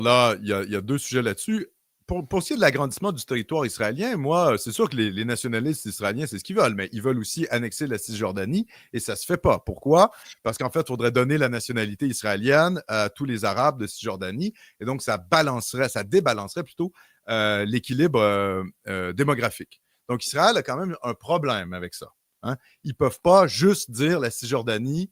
Là, il y a deux sujets là-dessus. Pour ce qui est de l'agrandissement du territoire israélien, moi, c'est sûr que les nationalistes israéliens, c'est ce qu'ils veulent, mais ils veulent aussi annexer la Cisjordanie et ça ne se fait pas. Pourquoi? Parce qu'en fait, il faudrait donner la nationalité israélienne à tous les Arabes de Cisjordanie et donc ça débalancerait plutôt l'équilibre démographique. Donc Israël a quand même un problème avec ça. Hein? Ils ne peuvent pas juste dire la Cisjordanie,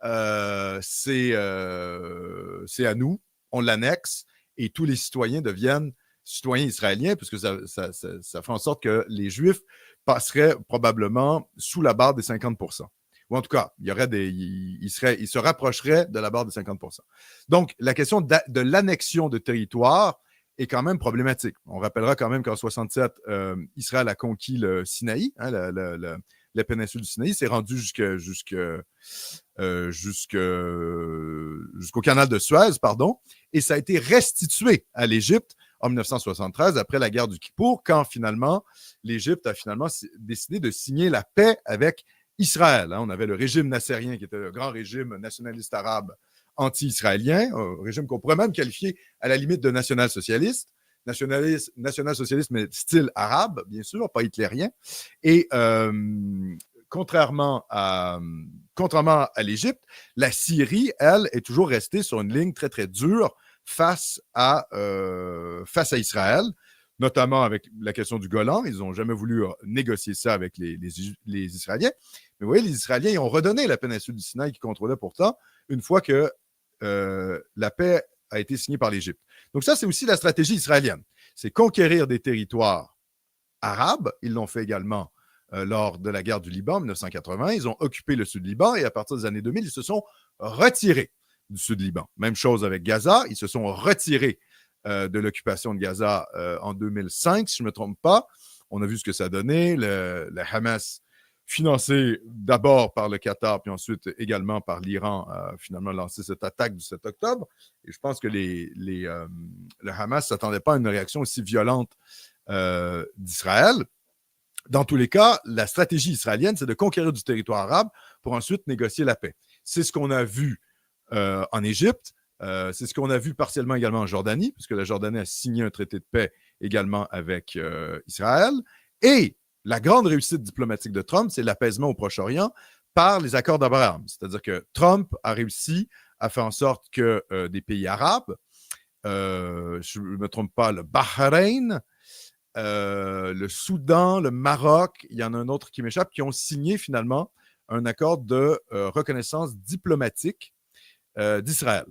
c'est à nous, on l'annexe et tous les citoyens deviennent citoyens israéliens, puisque ça fait en sorte que les Juifs passeraient probablement sous la barre des 50%. Ou en tout cas, ils se rapprocheraient de la barre des 50%. Donc, la question de l'annexion de territoire est quand même problématique. On rappellera quand même qu'en 67, Israël a conquis le Sinaï, hein, la péninsule du Sinaï, s'est rendu jusqu'au canal de Suez, pardon, et ça a été restitué à l'Égypte en 1973, après la guerre du Kippour, quand finalement l'Égypte a finalement décidé de signer la paix avec Israël. Hein. On avait le régime nassérien, qui était le grand régime nationaliste arabe anti-israélien, un régime qu'on pourrait même qualifier à la limite de national-socialiste, national-socialiste, mais style arabe, bien sûr, pas hitlérien. Et contrairement à l'Égypte, la Syrie, elle, est toujours restée sur une ligne très, très dure face à Israël, notamment avec la question du Golan. Ils n'ont jamais voulu négocier ça avec les Israéliens. Mais vous voyez, les Israéliens, ils ont redonné la péninsule du Sinaï qu'ils contrôlaient pourtant une fois que la paix a été signée par l'Égypte. Donc ça, c'est aussi la stratégie israélienne. C'est conquérir des territoires arabes. Ils l'ont fait également lors de la guerre du Liban en 1980. Ils ont occupé le sud du Liban et à partir des années 2000, ils se sont retirés du sud du Liban. Même chose avec Gaza. Ils se sont retirés de l'occupation de Gaza en 2005, si je ne me trompe pas. On a vu ce que ça a donné. Le Hamas, financé d'abord par le Qatar, puis ensuite également par l'Iran, a finalement lancé cette attaque du 7 octobre. Et je pense que le Hamas ne s'attendait pas à une réaction aussi violente d'Israël. Dans tous les cas, la stratégie israélienne, c'est de conquérir du territoire arabe pour ensuite négocier la paix. C'est ce qu'on a vu en Égypte. C'est ce qu'on a vu partiellement également en Jordanie, puisque la Jordanie a signé un traité de paix également avec Israël. Et la grande réussite diplomatique de Trump, c'est l'apaisement au Proche-Orient par les accords d'Abraham. C'est-à-dire que Trump a réussi à faire en sorte que des pays arabes, je ne me trompe pas, le Bahreïn, le Soudan, le Maroc, il y en a un autre qui m'échappe, qui ont signé finalement un accord de reconnaissance diplomatique d'Israël.